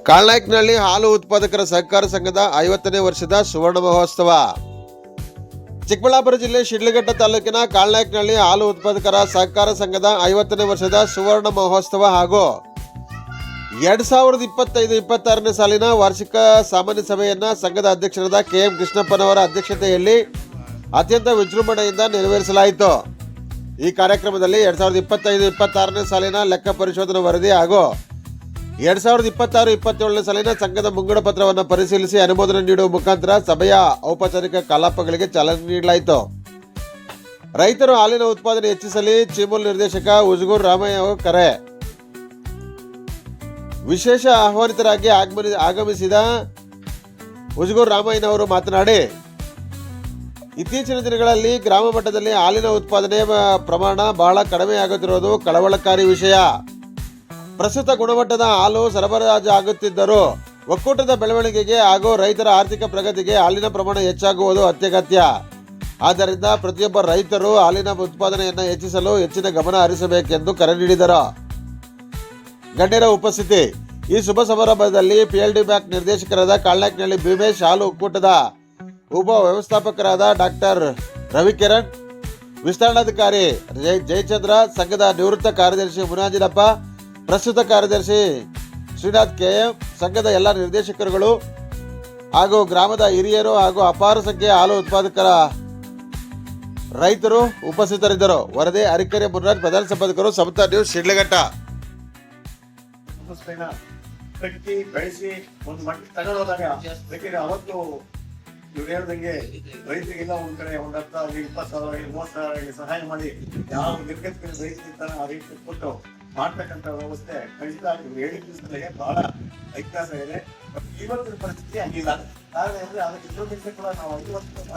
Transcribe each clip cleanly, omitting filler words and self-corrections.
ಕಾಳ್ನಾಯ್ಕನಹಳ್ಳಿ ಹಾಲು ಉತ್ಪಾದಕರ ಸಹಕಾರ ಸಂಘದ 50ನೇ ವರ್ಷದ ಸುವರ್ಣ ಮಹೋತ್ಸವ. ಚಿಕ್ಕಬಳ್ಳಾಪುರ ಜಿಲ್ಲೆ ಶಿಡ್ಲಘಟ್ಟ ತಾಲೂಕಿನ ಕಾಳ್ನಾಯ್ಕನಹಳ್ಳಿ ಹಾಲು ಉತ್ಪಾದಕರ ಸಹಕಾರ ಸಂಘದ 50ನೇ ವರ್ಷದ ಸುವರ್ಣ ಮಹೋತ್ಸವ ಹಾಗೂ 2025-26ನೇ ಸಾಲಿನ ವಾರ್ಷಿಕ ಸಾಮಾನ್ಯ ಸಭೆಯನ್ನು ಸಂಘದ ಅಧ್ಯಕ್ಷರಾದ KM ಕೃಷ್ಣಪ್ಪನವರ ಅಧ್ಯಕ್ಷತೆಯಲ್ಲಿ ಅತ್ಯಂತ ವಿಜೃಂಭಣೆಯಿಂದ ನೆರವೇರಿಸಲಾಯಿತು. ಈ ಕಾರ್ಯಕ್ರಮದಲ್ಲಿ 2025-26ನೇ ಸಾಲಿನ ಲೆಕ್ಕ ಪರಿಶೋಧನಾ ವರದಿ ಹಾಗೂ 2026-27ನೇ ಸಾಲಿನ ಸಂಘದ ಮುಂಗಡ ಪತ್ರವನ್ನು ಪರಿಶೀಲಿಸಿ ಅನುಮೋದನೆ ನೀಡುವ ಮುಖಾಂತರ ಸಭೆಯ ಔಪಚಾರಿಕ ಕಲಾಪಗಳಿಗೆ ಚಾಲನೆ ನೀಡಲಾಯಿತು. ರೈತರು ಹಾಲಿನ ಉತ್ಪಾದನೆ ಹೆಚ್ಚಿಸಲಿ ಚಿಮೂಲ್ ನಿರ್ದೇಶಕ ಉಜುಗೂರು ರಾಮಯ್ಯ ಅವರು ಕರೆ. ವಿಶೇಷ ಆಹ್ವಾನಿತರಾಗಿ ಆಗಮಿಸಿದ ಉಜುಗೂರು ರಾಮಯ್ಯನವರು ಮಾತನಾಡಿ, ಇತ್ತೀಚಿನ ದಿನಗಳಲ್ಲಿ ಗ್ರಾಮ ಮಟ್ಟದಲ್ಲಿ ಹಾಲಿನ ಉತ್ಪಾದನೆಯ ಪ್ರಮಾಣ ಬಹಳ ಕಡಿಮೆಯಾಗುತ್ತಿರುವುದು ಕಳವಳಕಾರಿ ವಿಷಯ. ಪ್ರಸ್ತುತ ಗುಣಮಟ್ಟದ ಹಾಲು ಸರಬರಾಜು ಆಗುತ್ತಿದ್ದರೂ ಒಕ್ಕೂಟದ ಬೆಳವಣಿಗೆಗೆ ಹಾಗೂ ರೈತರ ಆರ್ಥಿಕ ಪ್ರಗತಿಗೆ ಹಾಲಿನ ಪ್ರಮಾಣ ಹೆಚ್ಚಾಗುವುದು ಅತ್ಯಗತ್ಯ. ಆದ್ದರಿಂದ ಪ್ರತಿಯೊಬ್ಬ ರೈತರು ಹಾಲಿನ ಉತ್ಪಾದನೆಯನ್ನು ಹೆಚ್ಚಿಸಲು ಹೆಚ್ಚಿನ ಗಮನ ಹರಿಸಬೇಕೆಂದು ಕರೆ ನೀಡಿದರು. ಗಣ್ಯರ ಉಪಸ್ಥಿತಿ. ಈ ಶುಭ ಸಮಾರಂಭದಲ್ಲಿ PLD ಬ್ಯಾಂಕ್ ನಿರ್ದೇಶಕರಾದ ಕಾಳ್ನಾಯ್ಕನಹಳ್ಳಿ ಭೀಮೇಶ್, ಹಾಲು ಒಕ್ಕೂಟದ ಉಪ ವ್ಯವಸ್ಥಾಪಕರಾದ ಡಾಕ್ಟರ್ ರವಿಕಿರಣ್, ವಿಸ್ತರಣಾಧಿಕಾರಿ ಜಯಚಂದ್ರ, ಸಂಘದ ನಿವೃತ್ತ ಕಾರ್ಯದರ್ಶಿ ಮುನಾಜಿನಪ್ಪ, ಪ್ರಸ್ತುತ ಕಾರ್ಯದರ್ಶಿ ಶ್ರೀನಾಥ್ KM, ಸಂಘದ ಎಲ್ಲ ನಿರ್ದೇಶಕರುಗಳು ಹಾಗೂ ಗ್ರಾಮದ ಹಿರಿಯರು ಹಾಗೂ ಅಪಾರ ಸಂಖ್ಯೆಯ ಹಾಲು ಉತ್ಪಾದಕರ ರೈತರು ಉಪಸ್ಥಿತರಿದ್ದರು. ವರದಿ ಅರಿಕೆರೆ ಮುನ್ರಾಜ್, ಪ್ರಧಾನ ಸಂಪಾದಕರು, ಸಮತಾ ನ್ಯೂಸ್, ಶಿಡ್ಲಘಟ್ಟ. ಕಟ್ಟಿ ಬೆಳೆಸಿ ಒಂದು ಮಟ್ಟ ತಗೊಂಡೋದಾಗ ಬೇಕಿದ್ರೆ ಅವತ್ತು ಇವ್ರು ಹೇಳ್ದಂಗೆ ರೈತರಿಗೆಲ್ಲ ಒಂದ್ ಕಡೆ 10,000, 20,000, 30,000 ಸಹಾಯ ಮಾಡಿ ಯಾವ ನಿರ್ಗತಿಕ ರೈತರಿರ್ತಾನೆ ಆ ರೀತಿ ಕೊಟ್ಟು ಮಾಡ್ತಕ್ಕಂಥ ವ್ಯವಸ್ಥೆ ಖಂಡಿತ ಹೇಳಿಕೆ ಬಹಳ ವ್ಯತ್ಯಾಸ ಇದೆ. ಇವತ್ತಿನ ಪರಿಸ್ಥಿತಿ ಹಂಗಿಲ್ಲ. ಕಾರಣ ಅಂದ್ರೆ ಅದಕ್ಕೆ ಇನ್ನೊಂದು ಕೂಡ ನಾವು 50 ಕೂಡ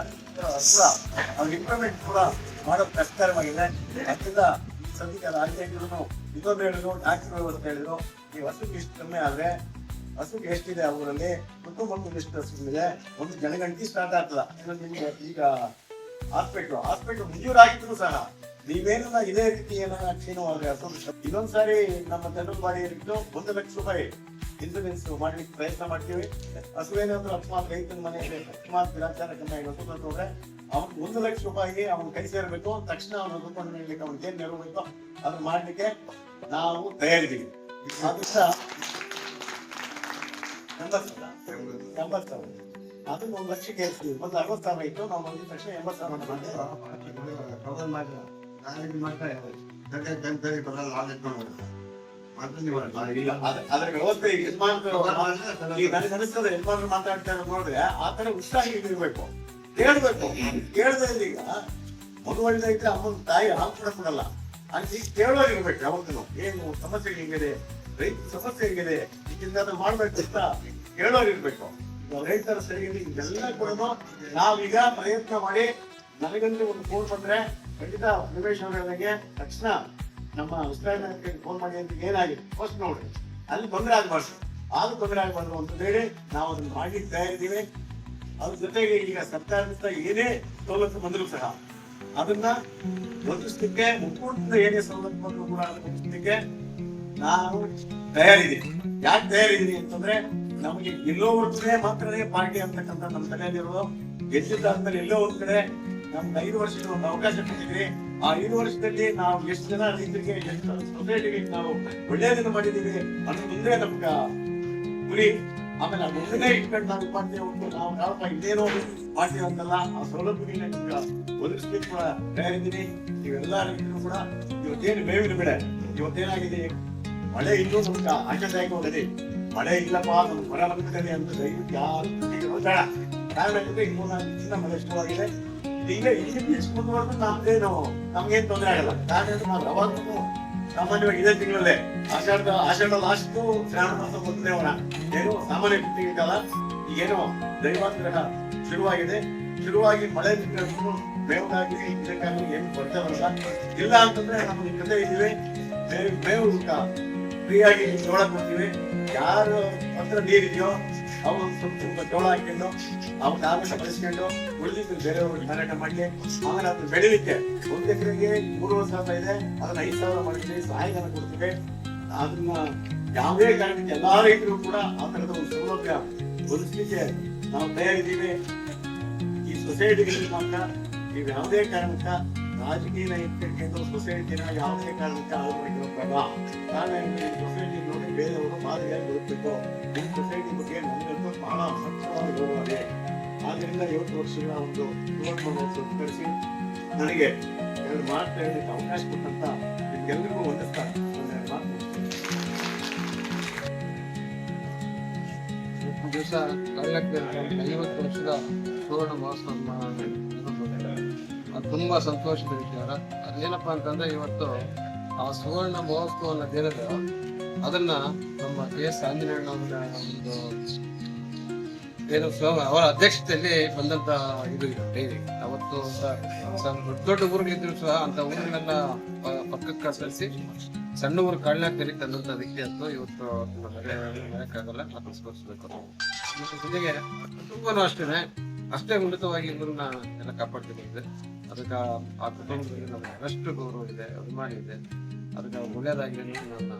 ಅವ್ರ ಇಂಪ್ರೂವ್ಮೆಂಟ್ ಕೂಡ ಮಾಡೋದು ಕಷ್ಟಕರವಾಗಿದೆ. ಅದರಿಂದ ಸದ್ಯಕ್ಕೆ ಅದು ಆಗದೆ ಇದ್ರು ಇನ್ನೊಂದು ಹೇಳಿದ್ರು ಟ್ಯಾಕ್ಸ್ ವ್ಯವಸ್ಥೆ ಹೇಳಿದ್ರು. ಈ ಹಸುಗೆ ಇಷ್ಟು ಕಮ್ಮಿ ಆದ್ರೆ ಹಸುಗೆ ಎಷ್ಟಿದೆ ಆ ಊರಲ್ಲಿ ಕುಟುಂಬಕ್ಕೆ ಎಷ್ಟು ಹಸುಗಳಿದೆ, ಒಂದು ಜನಗಣತಿ ಸ್ಟಾರ್ಟ್ ಆಗ್ತದ. ನಿಮ್ಗೆ ಈಗ ಹಾಸ್ಪಿಟ್ಲು ಮಂಜೂರಾಗಿದ್ರು ಸಹ ನೀವೇನ ಇದೇ ರೀತಿ ಏನಾರ ಕ್ಷೀಣವಾದ್ರೆ ಹಸು ಇನ್ನೊಂದ್ಸಾರಿ ನಮ್ಮ ಜನರಲ್ ಇಟ್ಟು 1 ಲಕ್ಷ ರೂಪಾಯಿ ಇನ್ಸೂರೆನ್ಸ್ ಮಾಡ್ಲಿಕ್ಕೆ ಪ್ರಯತ್ನ ಮಾಡ್ತೀವಿ. ಹಸುವೇನಾದ್ರೂ ಅಕಸ್ಮಾತ್ ರೈತನ ಮನೆಯಲ್ಲಿ ಅಕಸ್ಮಾತ್ ಗ್ರಾಚಾರ ಕಮ್ಮಿ ಆಗಿ ಹಸು ತೊಗೊಂಡ್ರೆ ಅವ್ನಿಗೆ 1 ಲಕ್ಷ ರೂಪಾಯಿಗೆ ಅವ್ನು ಕೈ ಸೇರ್ಬೇಕು. ತಕ್ಷಣ ಅವ್ನು ದುಡ್ಡು ನೀಡ್ಲಿಕ್ಕೆ ಅವ್ನಿಗೆ ಏನ್ ನೆರವು ಬೇಕೋ ಅದನ್ನ ಮಾಡ್ಲಿಕ್ಕೆ ನಾವು ತಯಾರಿದ್ದೀವಿ. ಅದನ್ನ 80,000 ಅದನ್ನ 1 ಲಕ್ಷಕ್ಕೆ ಏರಿಸ್ತೀವಿ. ಮೊದಲು 60,000 ಇತ್ತು, ನಾವು ಬಂದಿದ ತಕ್ಷಣ 80,000 ಅದ್ರ ವ್ಯವಸ್ಥೆ ಯಜಮಾನ್ರು ಮಾತಾಡ್ತಾರೆ ನೋಡಿದ್ರೆ ಆ ತರ ಉತ್ಸಾಹ ಇರ್ಬೇಕು, ಕೇಳ್ಬೇಕು. ಕೇಳದೆ ಈಗ ಮಗು ಒಳ್ಳೆದಿದ್ರೆ ಅಮ್ಮನ ತಾಯಿ ಹಾಲು ಕೂಡ ಕೊಡಲ್ಲ. ಅಲ್ಲಿ ಕೇಳೋರಿರ್ಬೇಕು. ಯಾವತ್ತೂ ಏನು ಸಮಸ್ಯೆ ಹೆಂಗಿದೆ, ರೈತ ಸಮಸ್ಯೆ ಹೆಂಗಿದೆ, ಇದನ್ನ ಮಾಡ್ಬೇಕು ಅಂತ ಹೇಳೋರಿರ್ಬೇಕು. ರೈತರ ಸರಿಗಿದೆ ಇದೆಲ್ಲ ಕೂಡ ನಾವೀಗ ಪ್ರಯತ್ನ ಮಾಡಿ ನನಗಂತೂ ಒಂದು ಫೋನ್ ಬಂದ್ರೆ ಖಂಡಿತ ನಿಮೇಶ್ ಅವ್ರ ಹೇಳಿದಂಗೆ ತಕ್ಷಣ ನಮ್ಮ ಉಸ್ತರಾಯಿ ಫೋನ್ ಮಾಡಿ ಅಂತ ಏನಾಗಿದೆ ಫಸ್ಟ್ ನೋಡ್ರಿ, ಅಲ್ಲಿ ತೊಂದರೆ ಆಗ್ಬಾರ್ದು, ತೊಂದರೆ ಆಗ್ಬಾರ್ದು ಅಂತ ಹೇಳಿ ನಾವು ಅದನ್ನ ಮಾಡಿ ತಯಾರಿದ್ದೀವಿ. ಅದ್ರ ಜೊತೆಗೆ ಈಗ ಸರ್ಕಾರದಿಂದ ಏನೇ ಸವಲತ್ತು ಬಂದ್ರು ಸಹ ಅದನ್ನ ಒದಗಿಸ್ಲಿಕ್ಕೆ ಒಕ್ಕೂಟದಿಂದ ಏನೇ ಸವಲತ್ತು ಬಂದ್ರು ಕೂಡ ಒದಗಿಸ್ಲಿಕ್ಕೆ ನಾವು ತಯಾರಿದ್ದೀವಿ. ಯಾಕೆ ತಯಾರಿದ್ದೀನಿ ಅಂತಂದ್ರೆ ನಮಗೆ ಎಲ್ಲೋ ಒಂದ್ ಕಡೆ ಮಾತ್ರನೇ ಪಾರ್ಟಿ ಅಂತಕ್ಕಂಥ ನಮ್ಮ ತಲೆಯಲ್ಲಿರೋದು. ಗೆದ್ದಿದ್ದಾದ್ಮೇಲೆ ಎಲ್ಲೋ ಒಂದ್ ಕಡೆ ನಮ್ಗೆ 5 ವರ್ಷದ ಒಂದು ಅವಕಾಶ ಕೊಟ್ಟಿದ್ರಿ. ಆ 5 ವರ್ಷದಲ್ಲಿ ನಾವು ಎಷ್ಟು ಜನ ರೈತರಿಗೆ, ಎಷ್ಟು ಸೊಸೈಟಿಗೆ ನಾವು ಒಳ್ಳೆಯದನ್ನು ಮಾಡಿದೀವಿ ಅನ್ನೋದು ಮುಂದೆ ನಮ್ಗ ಗುರಿ. ಆಮೇಲೆ ಆ ಮುಂದೆ ಇಟ್ಕೊಂಡು ನಾವು ಮಾಡ್ತೇವೆ ಹೊತ್ತು ನಾವು ಯಾವಪ್ಪ ಇದೇನೋ ಮಾಡ್ತೀವಿ ಅಂತಲ್ಲ, ಆ ಸೌಲಭ್ಯಗಳನ್ನ ನಿಮ್ಗೆ ಒದಗಿಸ್ಲಿಕ್ಕೆ ಕೂಡ ತಯಾರಿದ್ದೀನಿ. ನೀವೆಲ್ಲ ರೈತರು ಕೂಡ ಇವತ್ತೇನು ಮೇವಿನ ಬೆಳೆ ಇವತ್ತೇನಾಗಿದೆ, ಮಳೆ ಇನ್ನೂ ನಮ್ಗೆ ಆಶಾದಾಯಕವಾಗಿದೆ. ಮಳೆ ಇಲ್ಲಪ್ಪ ನಮ್ಗೆ ಹೊರ ಬಂದಿದೆ ಅಂತ ದಯವಿಟ್ಟು ಯಾರು ಬೇಡ. ಕಾರಣ ಇನ್ನೂ ಮಳೆ ಇಷ್ಟವಾಗಿದೆ. ಈಗ ಮುಂದುವರೆದು ನಮ್ಗೇನ್ ತೊಂದರೆ ಆಗಲ್ಲ. ಕಾರಣ ನಾವು ಯಾವಾಗಲೂ ಸಾಮಾನ್ಯವಾಗಿ ಇದೇ ತಿಂಗಳಲ್ಲೇ ಆಷಾಢ ಲಾಸ್ಟ್ ಶ್ರಾವಣ ಮಾಸ ಬರ್ತದೆ ಅವರ ಏನು ಸಾಮಾನ್ಯ ಬಿತ್ತಿಗೆ ಕಾಲ. ಈಗೇನೋ ದೈವಾನುಗ್ರಹ ಶುರುವಾಗಿ ಮಳೆ ಮೇವುಗಾಗಿ ಇದಕ್ಕಾಗಿ ಏನು ಕೊರತೆ ಬರಲ್ಲ. ಇಲ್ಲ ಅಂತಂದ್ರೆ ನಮ್ಗೆ ಜೊತೆ ಇದೀವಿ. ಮೇವು ಫ್ರೀಯಾಗಿ ಜೋಳ ಕೊಡ್ತೀವಿ. ಯಾರು ಹತ್ರ ನೀರಿದೆಯೋ ಅವ್ರು ಸ್ವಲ್ಪ ಜೋಳ ಹಾಕೊಂಡು ಅವ್ನ ಆವೇಶ ಬಳಸ್ಕೊಂಡು ಉಳಿದಿದ್ದು ಬೇರೆಯವ್ರಿಗೆ ಮಾರಾಟ ಮಾಡಿ ಆಮೇಲೆ ಅದನ್ನ ಬೆಳಿಲಿಕ್ಕೆ 1 ಎಕರೆಗೆ 3,000 ಇದೆ. ಅದನ್ನ 5,000 ಮಾಡಿದ್ವಿ, ಸಹಾಯಧನ ಕೊಡ್ತೀವಿ. ಅದನ್ನ ಯಾವುದೇ ಕಾರಣಕ್ಕೆ ಎಲ್ಲಾ ರೈತರು ಕೂಡ ಆ ತರದ ಒಂದು ಸೌಲಭ್ಯ ಒದಗಿಸಲಿಕ್ಕೆ ನಾವು ತಯಾರಿದ್ದೀವಿ. ಈ ಸೊಸೈಟಿಗಳಲ್ಲಿ ಮಾತ್ರ ನೀವು ಯಾವುದೇ ಕಾರಣಕ್ಕ ರಾಜಕೀಯ ಇರ್ತಕ್ಕಂಥ ಸೊಸೈಟಿನ ಯಾವುದೇ ಕಾರಣಕ್ಕೆ ಆಳ್ವಡಿಕೆ ಬೇಡ. ಕಾರಣ ಈ ಸೊಸೈಟಿ ನೋಡಿ ಬೇರೆಯವರು ಮಾದರಿಯಾಗಿ ಬದುಕಬೇಕು. ಈ ಸೊಸೈಟಿ ಬಗ್ಗೆ ನಮಗಂತೂ ಬಹಳ ಸ್ವಚ್ಛವಾಗಿ ಗೌರವವಿದೆ. ಆದ್ರಿಂದ 50 ವರ್ಷಗಳ ಒಂದು ಸುವರ್ಣವನ್ನು ಕಳಿಸಿ ನನಗೆ 2 ಮಾತು ಹೇಳಲಿಕ್ಕೆ ಅವಕಾಶ ಕೊಟ್ಟಂತ ನಿಮ್ಗೆಲ್ಲರಿಗೂ ವಂದಿಸ್ತಾರೆ. ದಿವಸ ಕಳ್ಳಕ್ಕೆ 50 ವರ್ಷದ ಸುವರ್ಣ ಮಹೋತ್ಸವ ಅದು ತುಂಬಾ ಸಂತೋಷದ ವಿಚಾರ. ಅದೇನಪ್ಪಾ ಅಂತಂದ್ರೆ ಇವತ್ತು ಆ ಸುವರ್ಣ ಮಹೋತ್ಸವನ ದಿನದ ಅದನ್ನ ನಮ್ಮ KS ಆಂಜನೇಯಣ್ಣ ಒಂದು ಏನು ಅವರ ಅಧ್ಯಕ್ಷತೆಯಲ್ಲಿ ಬಂದಂತ ಇದು ಡೈರಿ. ಅವತ್ತು ದೊಡ್ಡ ದೊಡ್ಡ ಊರಿಗಿದ್ರು ಸಹ ಅಂತ ಊರಿನೆಲ್ಲ ಪಕ್ಕಕ್ಕೆ ಸರಿಸಿ ಸಣ್ಣ ಊರು ಕಾಳ್ನಾಕಲ್ಲಿ ತಂದಂತ ವ್ಯಕ್ತಿ ಅಂತ ಇವತ್ತು ಮರೆಯಕ್ಕಾಗಲ್ಲ, ಸ್ಮರಿಸಬೇಕು. ಜೊತೆಗೆ ಕುಟುಂಬನೂ ಅಷ್ಟೇ ಉನ್ನತವಾಗಿ ಇವ್ರನ್ನ ಎಲ್ಲ ಕಾಪಾಡ್ತಿದ್ದಾರೆ. ಅದಕ್ಕೆ ಆ ಕುಟುಂಬದಲ್ಲಿ ನಮ್ಗೆ ಎಷ್ಟು ಗೌರವ ಇದೆ, ಅಭಿಮಾನ ಇದೆ. ಅದಕ್ಕೆ ಒಳ್ಳೇದಾಗಿ ನನ್ನ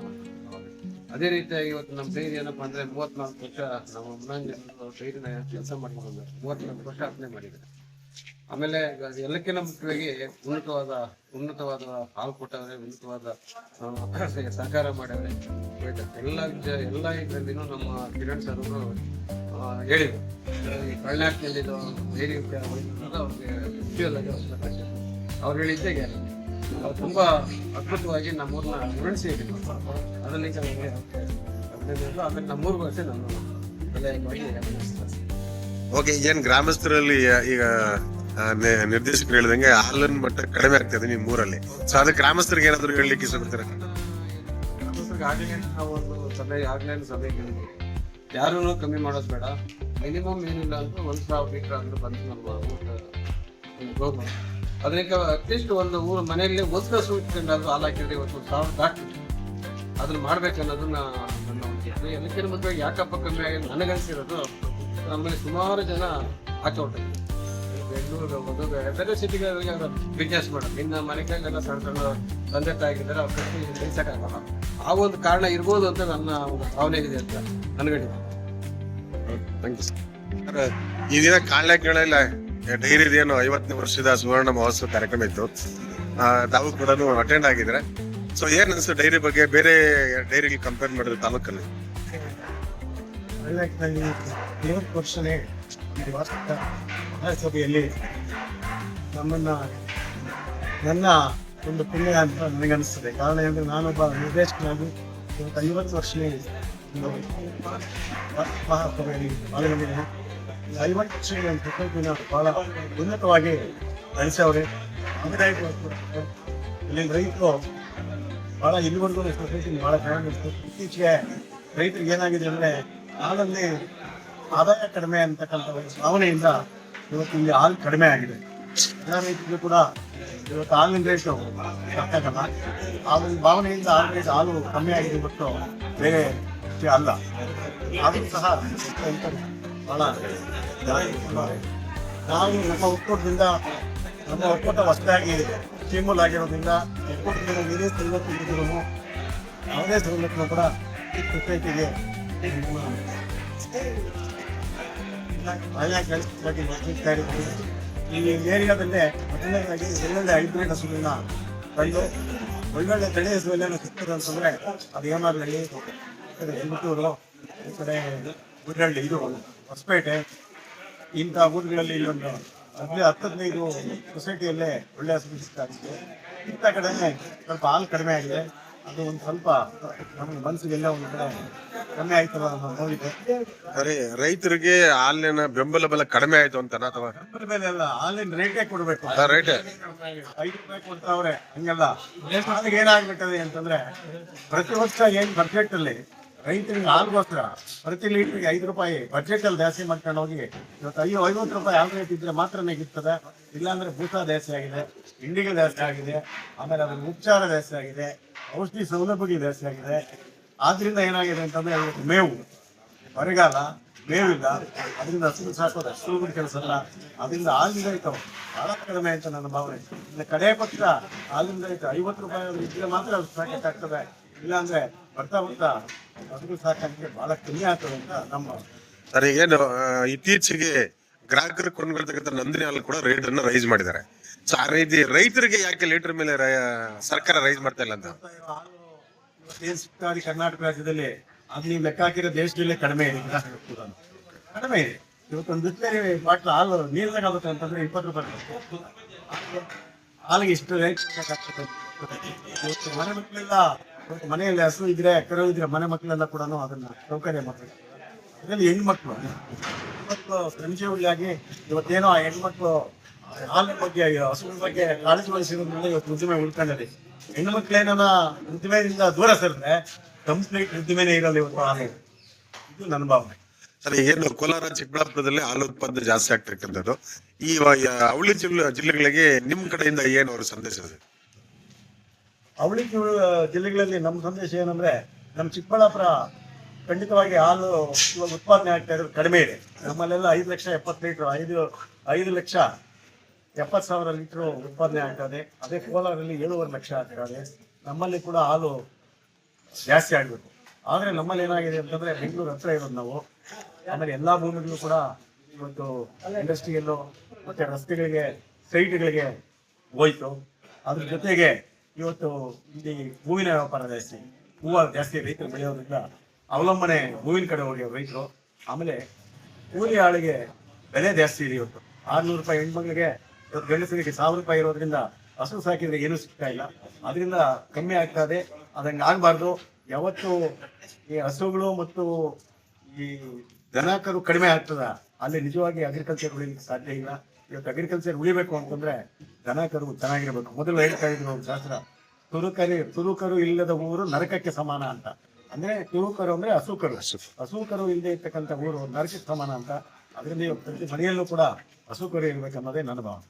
ಅದೇ ರೀತಿಯಾಗಿ ಇವತ್ತು ನಮ್ಮ ಡೈರಿ ಏನಪ್ಪಾ ಅಂದ್ರೆ 34 ವರ್ಷ ನಮ್ಮ ಡೈರಿನ ಕೆಲಸ ಮಾಡ್ಕೊಂಡು 34 ವರ್ಷ ಅಪ್ಲೈ ಮಾಡಿದ್ದಾರೆ. ಆಮೇಲೆ ಎಲ್ಲಕ್ಕಿಂತ ಮುಖ್ಯವಾಗಿ ಉನ್ನತವಾದ ಹಾಲು ಕೊಟ್ಟವ್ರೆ, ಉನ್ನತವಾದ ಸಹಕಾರ ಮಾಡವ್ರೆ. ಎಲ್ಲ ಇದರಲ್ಲಿನೂ ನಮ್ಮ ಕಿರಣ್ ಸರ್ ಹೇಳಿದ್ರು ಈ ಕಳ್ನಾಕ್ನಲ್ಲಿ ಡೈರಿ ಅವ್ರಿಗೆ ಅವ್ರು ಹೇಳಿದ್ದಾಗೆ ಅವ್ರು ತುಂಬಾ ಅದ್ಭುತವಾಗಿ ನಮ್ಮೂರ್ನ ವಿವರಿಸಿ ಅದರಲ್ಲಿ ಆಮೇಲೆ ನಮ್ಮೂರ್ಗೂ ಅಷ್ಟೇ ನಾನು ವಿಲಯವಾಗಿ ಅಭಿನಯಿಸ್ತಾರೆ. ಓಕೆ, ಏನ್ ಗ್ರಾಮಸ್ಥರಲ್ಲಿ ಈಗ ನಿರ್ದೇಶಕರು ಹೇಳಿದಂಗೆ ಹಾಲಿನ ಮಟ್ಟ ಕಡಿಮೆ ಆಗ್ತದೆ ನಿಮ್ಮ ಊರಲ್ಲಿ. ಸೊ ಅದಕ್ಕೆ ಗ್ರಾಮಸ್ಥರಿಗೆ ಏನಾದ್ರು ಹೇಳಲಿಕ್ಕೆ ಇಷ್ಟಪಡ್ತಾರೆ? ಆಗ್ಲೇನು ಸಭೆ ಯಾರು ಕಮ್ಮಿ ಮಾಡೋದು ಬೇಡ. ಮಿನಿಮಮ್ ಏನಿಲ್ಲ ಅಂದ್ರೆ 1,000 ಲೀಟರ್ ಅಂದ್ರೆ ಬಂದು ನಮ್ಮ ಅದಕ್ಕೆ ಅಟ್ಲೀಸ್ಟ್ ಒಂದು ಊರು ಮನೆಯಲ್ಲಿ ಒಂದು ಸೂಚಿಕೊಂಡಾದ್ರು ಹಾಲು ಹಾಕಿದ್ರೆ ಇವತ್ತು 1,000 ದಾಟ್ತೀವಿ. ಅದನ್ನ ಮಾಡ್ಬೇಕನ್ನೋದನ್ನ ನನ್ನ ಒಂದು ಎಲ್ಲಕ್ಕಿಂತ ಮುಂದೆ ಯಾಕಪ್ಪ ಕಮ್ಮಿ ಆಗಿ ನನಗನ್ಸಿರೋದು, ನಮ್ಮಲ್ಲಿ ಸುಮಾರು ಜನ ಆಚೆ ಹೊರಟಿದ್ರು. ಬೆಂಗಳೂರು ಬೇರೆ ಸಿಟಿಗಳಿಗೆ ಬಿಸ್ನೆಸ್ ಮಾಡೋದು. ಇನ್ನು ಮನೆಗೆಲ್ಲ ಸಣ್ಣ ಸಣ್ಣ ತಂದೆ ತಾಯಿಗಿದ್ದಾರೆ, ಅವ್ರ ಕಡೆ ನಿಲ್ಸಕ್ಕಾಗಲ್ಲ. ಆ ಒಂದು ಕಾರಣ ಇರ್ಬೋದು ಅಂತ ನನ್ನ ಒಂದು ಭಾವನೆ ಇದೆ ಅಂತ ನನಗಡೆ. Thank you sir. ಈ ದಿನ ಕಾಳ್ನಾಕಗಳಲ್ಲಿ ಡೈರಿದೇನು 50ನೇ ವರ್ಷದ ಸುವರ್ಣ ಮಹೋತ್ಸವ ಕಾರ್ಯಕ್ರಮ ಇತ್ತು. ತಾವು ಕೂಡ ಅಟೆಂಡ್ ಆಗಿದ್ರೆ. ಸೊ ಏನ್ ಅನ್ಸುತ್ತೆ ಡೈರಿ ಬಗ್ಗೆ ಬೇರೆ ಡೈರಿಗೆ ಕಂಪೇರ್ ಮಾಡಿದ್ರೆ ತಾಲೂಕಲ್ಲಿ? ಕಳ್ನಾಕ್ನಲ್ಲಿ 50 ವರ್ಷನೇ ವಾರ್ಷಿಕ ಸಭೆಯಲ್ಲಿ ನನ್ನ ಒಂದು ಪುಣ್ಯ ಅಂತ ನನಗನ್ನಿಸ್ತದೆ. ಕಾರಣ ಅಂದರೆ ನಾನೊಬ್ಬ ನಿರ್ದೇಶಕನಾಗಿ 50 ವರ್ಷನೇ ಮಹಾಸಭೆಯಲ್ಲಿ ಪಾಲ್ಗೊಂಡಿದ್ದೇನೆ. 50 ವರ್ಷಗಳ ಸೊಸೈಟಿನ ಬಹಳ ಉನ್ನತವಾಗಿ ನಡೆಸವ್ರೆ. ಇಲ್ಲಿ ರೈತರು ಬಹಳ ಇಲ್ಲಿವರೆಗೂ ಸೊಸೈಟಿ ಬಹಳ ಚೆನ್ನಾಗಿತ್ತು. ಇತ್ತೀಚೆಗೆ ರೈತರಿಗೆ ಏನಾಗಿದೆ ಅಂದರೆ ಹಾಲಲ್ಲಿ ಆದಾಯ ಕಡಿಮೆ ಅಂತಕ್ಕಂಥ ಭಾವನೆಯಿಂದ ಇವತ್ತು ಇಲ್ಲಿ ಹಾಲು ಕಡಿಮೆ ಆಗಿದೆ. ಎಲ್ಲ ರೈತರಿಗೂ ಕೂಡ ಇವತ್ತು ಹಾಲಿನ ರೇಟು ಸಾಕಾಗಲ್ಲ. ಆ ಒಂದು ಭಾವನೆಯಿಂದ ಹಾಲು ಕಮ್ಮಿ ಆಗಿದೆ ಮತ್ತು ಬೇರೆ ವಿಷಯ ಅಲ್ಲ. ಆದರೂ ಸಹ ಬಹಳ ನಾವು ನಮ್ಮ ಒಕ್ಕೂಟ ಹೊಸದಾಗಿ ಸ್ಟೀಮೂಲ್ ಆಗಿರೋದ್ರಿಂದ ಒಕ್ಕೂಟದಿಂದ ಏನೇ ಸವಲತ್ತು ಇದ್ರೂ ಯಾವುದೇ ಸವಲತ್ತನ್ನು ಕೂಡ ಈ ಸೊಸೈಟಿಗೆ ಈ ಏರಿಯಾದಲ್ಲೇ ಮೊದಲನೇದಾಗಿ ಒಳ್ಳೊಳ್ಳೆ ಹೈಬ್ರಿಡ್ ಹಸುಗಳನ್ನ ತಂದು ಒಳ್ಳೊಳ್ಳೆ ತಳಿ ಹಸುಗಳನ್ನ ಸಿಗ್ತದೆ ಅಂತಂದ್ರೆ ಅದು ಹೇಮಾರಹಳ್ಳಿ, ಹೆಂಗಟೂರು, ಈ ಕಡೆ ಗುಡ್ಡಹಳ್ಳಿ, ಇದು ಹೊಸಪೇಟೆ, ಇಂಥ ಊರುಗಳಲ್ಲಿ ಇಲ್ಲೊಂದು 10-15 ಸೊಸೈಟಿಯಲ್ಲೇ ಒಳ್ಳೆ ಹಸು ಸಿಗ್ತಾಗಿದೆ. ಇಂಥ ಕಡೆನೇ ಸ್ವಲ್ಪ ಹಾಲು ಕಡಿಮೆ ಆಗಿದೆ. ಅದು ಒಂದು ಸ್ವಲ್ಪ ನಮಗೆ ಮನಸ್ಸಿಗೆಲ್ಲ ಒಂದು ಕಡೆ ಕಮ್ಮಿ ಆಯ್ತಲ್ಲ ನಾವು ನೋಡಿದ್ದೆ. ರೈತರಿಗೆ ಹಾಲಿನ ಬೆಂಬಲ ಬೆಲೆ ಕಡಿಮೆ ಆಯ್ತು ಅಂತ ಅಥವಾ ಬೆಂಬಲ ಬೆಲೆ ಅಲ್ಲ, ಹಾಲಿನ ರೇಟೇ ಕೊಡ್ಬೇಕು. ರೇಟ್ 5 ರೂಪಾಯಿ ಕೊಡ್ತಾವ್ರೆ, ಹಂಗಲ್ಲ. ಏನಾಗ್ಬಿಟ್ಟದೆ ಅಂತಂದ್ರೆ ಪ್ರತಿ ವರ್ಷ ಏನ್ ಬಜೆಟ್ ಅಲ್ಲಿ ರೈತರಿಗೆ ಹಾಲ್ಗೋಸ್ಕರ ಪ್ರತಿ ಲೀಟರ್ಗೆ 5 ರೂಪಾಯಿ ಬಜೆಟ್ ಅಲ್ಲಿ ಜಾಸ್ತಿ ಮಾಡ್ಕೊಂಡು ಹೋಗಿ ಇವತ್ತು 50 ರೂಪಾಯಿ ಹಾಲು ರೇಟ್ ಇದ್ರೆ ಮಾತ್ರನೇ ಇರ್ತದೆ. ಇಲ್ಲಾಂದ್ರೆ ಭೂತ ಜಾಸ್ತಿ ಆಗಿದೆ, ಹಿಂಡಿಗೆ ಜಾಸ್ತಿ ಆಗಿದೆ, ಆಮೇಲೆ ಅದ್ರ ಉಪಚಾರ ಜಾಸ್ತಿ ಆಗಿದೆ, ಔಷಧಿ ಸೌಲಭ್ಯ ಜಾಸ್ತಿ ಆಗಿದೆ. ಆದ್ರಿಂದ ಏನಾಗಿದೆ ಅಂತಂದ್ರೆ ಮೇವು ಬರಗಾಲ, ಮೇವಿಲ್ಲ, ಅದರಿಂದ ಹಸು ಸಾಕೋದು ಅಷ್ಟು ಕೆಲಸ ಅಲ್ಲ. ಅದರಿಂದ ಹಾಲಿನ ರೇಟ್ ಬಹಳ ಕಡಿಮೆ ಅಂತ ನನ್ನ ಭಾವನೆ. ಕಡೆ ಪಕ್ಷ ಹಾಲಿನ ರೇಟ್ 50 ರೂಪಾಯಿ ಇದ್ರೆ ಮಾತ್ರ ಅದು ಸಾಕಾಗ್ತದೆ. ಇಲ್ಲಾಂದ್ರೆ ಬರ್ತಾ ಬರ್ತಾ ಹಸುಗಳು ಸಾಕಾಣಿಕೆ ಬಹಳ ಕಮ್ಮಿ ಆಗ್ತದೆ ಅಂತ ನಮ್ಮ ಸರ್ ಈಗೇನು ಇತ್ತೀಚೆಗೆ ಗ್ರಾಹಕರು ಕೊಂಡ್ಕೊಳ್ತಕ್ಕಂಥ ನಂದಿನಿ ಹಾಲು ಕೂಡ ರೇಟ್ ಅನ್ನ ರೈಸ್ ಮಾಡಿದ್ದಾರೆ. ಸೊ ಆ ರೀತಿ ರೈತರಿಗೆ ಯಾಕೆ ಲೀಟರ್ ಮೇಲೆ ಸರ್ಕಾರ ರೈಸ್ ಮಾಡ್ತಾ ಇಲ್ಲ ಅಂತ? ಹಾಲು ಇವತ್ತೇನ್ ಸಿಗ್ತಾವೆ ಕರ್ನಾಟಕ ರಾಜ್ಯದಲ್ಲಿ ಅದು ನೀವು ಲೆಕ್ಕ ಹಾಕಿರೋ ದೇಶದಲ್ಲೇ ಕಡಿಮೆ ಇದೆ, ಕಡಿಮೆ ಇದೆ. ಇವತ್ತೊಂದು ಬಿತ್ತನೆ ಬಾಟ್ಲು ಹಾಲು ನೀರ್ದಾಗ ಆಗುತ್ತೆ ಅಂತಂದ್ರೆ 20 ರೂಪಾಯಿ ಹಾಲಿಗೆ ಇಷ್ಟು ರೇಟ್ ಇವತ್ತು ಮನೆ ಮಕ್ಕಳೆಲ್ಲ ಮನೆಯಲ್ಲಿ ಹಸು ಇದ್ರೆ ಕರು ಇದ್ರೆ ಮನೆ ಮಕ್ಕಳೆಲ್ಲ ಕೂಡ ಅದನ್ನ ಸೌಕರ್ಯ ಮಾಡ್ತಾರೆ. ಅದರಲ್ಲಿ ಹೆಣ್ಮಕ್ಳು ಸಂಜೀವಿಯಾಗಿ ಇವತ್ತೇನೋ ಆ ಹೆಣ್ಮಕ್ಳು ಹಾಲಿನ ಬಗ್ಗೆ ಹಸುವಿನ ಬಗ್ಗೆ ಕಾಳಜಿ ವಹಿಸಿರೋದ್ರಿಂದ ಇವತ್ತು ಉದ್ದಿಮೆ ಉಳ್ಕೊಂಡದೆ. ಹೆಣ್ಣು ಮಕ್ಳೇನ ಉದ್ದಿಮೆಯಿಂದ ದೂರ ಸರಿದ್ರೆ ಕಂಪ್ಲೀಟ್ ಉದ್ದಿಮೆನೇ ಇರಲ್ಲ ಇವತ್ತು ಹಾಲು. ಇದು ನನ್ನ ಭಾವನೆ. ಸರ್ ಏನು ಕೋಲಾರ ಚಿಕ್ಕಬಳ್ಳಾಪುರದಲ್ಲಿ ಹಾಲು ಉತ್ಪಾದನೆ ಜಾಸ್ತಿ ಆಗ್ತಿರ್ತಕ್ಕಂಥದ್ದು, ಈ ಅವಳಿ ಜಿಲ್ಲೆಗಳಿಗೆ ನಿಮ್ ಕಡೆಯಿಂದ ಏನು ಅವ್ರ ಸಂದೇಶ ಇದೆ? ಅವಳಿ ಜಿಲ್ಲೆಗಳಲ್ಲಿ ನಮ್ಮ ಸಂದೇಶ ಏನಂದ್ರೆ, ನಮ್ಮ ಚಿಕ್ಕಬಳ್ಳಾಪುರ ಖಂಡಿತವಾಗಿ ಹಾಲು ಇವಾಗ ಉತ್ಪಾದನೆ ಆಗ್ತಾ ಇರೋದು ಕಡಿಮೆ ಇದೆ. ನಮ್ಮಲ್ಲೆಲ್ಲ 5,70,000 ಲೀಟರ್ 5,70,000 ಲೀಟರ್ ಉತ್ಪಾದನೆ ಆಗ್ತದೆ. ಅದೇ ಕೋಲಾರಲ್ಲಿ 7.5 ಲಕ್ಷ ಆಗ್ತದೆ. ನಮ್ಮಲ್ಲಿ ಕೂಡ ಹಾಲು ಜಾಸ್ತಿ ಆಗ್ಬೇಕು. ಆದ್ರೆ ನಮ್ಮಲ್ಲಿ ಏನಾಗಿದೆ ಅಂತಂದ್ರೆ, ಬೆಂಗಳೂರು ಹತ್ರ ಇರೋದು ನಾವು. ಆಮೇಲೆ ಎಲ್ಲಾ ಭೂಮಿಗಳು ಕೂಡ ಇವತ್ತು ಇಂಡಸ್ಟ್ರಿಯಲ್ಲೂ ಮತ್ತೆ ರಸ್ತೆಗಳಿಗೆ ಸೈಟ್ಗಳಿಗೆ ಹೋಯ್ತು. ಅದ್ರ ಜೊತೆಗೆ ಇವತ್ತು ಇಲ್ಲಿ ಹೂವಿನ ವ್ಯಾಪಾರ ಜಾಸ್ತಿ, ಹೂವು ಜಾಸ್ತಿ ರೈತರು ಬೆಳೆಯೋದ್ರಿಂದ ಅವಲಂಬನೆ ಹೂವಿನ ಕಡೆ ಹೋಗ್ಯಾವ ರೈತರು. ಆಮೇಲೆ ಕೂಲಿ ಆಳಿಗೆ ಬೆಲೆ ಜಾಸ್ತಿ ಇದೆ. ಇವತ್ತು 600 ರೂಪಾಯಿ ಹೆಣ್ಮಕ್ಳಿಗೆ, ಇವತ್ತು ಗಂಡಸರಿಗೆ 1000 ರೂಪಾಯಿ ಇರೋದ್ರಿಂದ ಹಸು ಸಾಕಿದ್ರೆ ಏನೂ ಸಿಗ್ತಾ ಇಲ್ಲ. ಅದರಿಂದ ಕಮ್ಮಿ ಆಗ್ತಾ ಇದೆ. ಅದಂಗೆ ಆಗ್ಬಾರ್ದು. ಯಾವತ್ತು ಈ ಹಸುಗಳು ಮತ್ತು ಈ ದನಕರು ಕಡಿಮೆ ಆಗ್ತದ ಅಲ್ಲಿ ನಿಜವಾಗಿ ಅಗ್ರಿಕಲ್ಚರ್ ಉಳಿಲಿಕ್ಕೆ ಸಾಧ್ಯ ಇಲ್ಲ. ಇವತ್ತು ಅಗ್ರಿಕಲ್ಚರ್ ಉಳಿಬೇಕು ಅಂತಂದ್ರೆ ದನಕರು ಚೆನ್ನಾಗಿರ್ಬೇಕು. ಮೊದಲು ಹೇಳ್ತಾ ಇದ್ರು ಒಂದು ಶಾಸ್ತ್ರ, ತುರುಕರು ಇಲ್ಲದ ಊರು ನರಕಕ್ಕೆ ಸಮಾನ ಅಂತ. ಅಂದ್ರೆ ತುರುಕರು ಅಂದ್ರೆ ಹಸುಕರು ಇಲ್ಲದೆ ಇರ್ತಕ್ಕಂಥ ಊರು ನರಕಕ್ಕೆ ಸಮಾನ ಅಂತ. ಅದರಿಂದ ಪ್ರತಿ ಮನೆಯಲ್ಲೂ ಕೂಡ ಹಸುಕರು ಇರ್ಬೇಕನ್ನೋದೇ ನನ್ನ ಭಾವನೆ.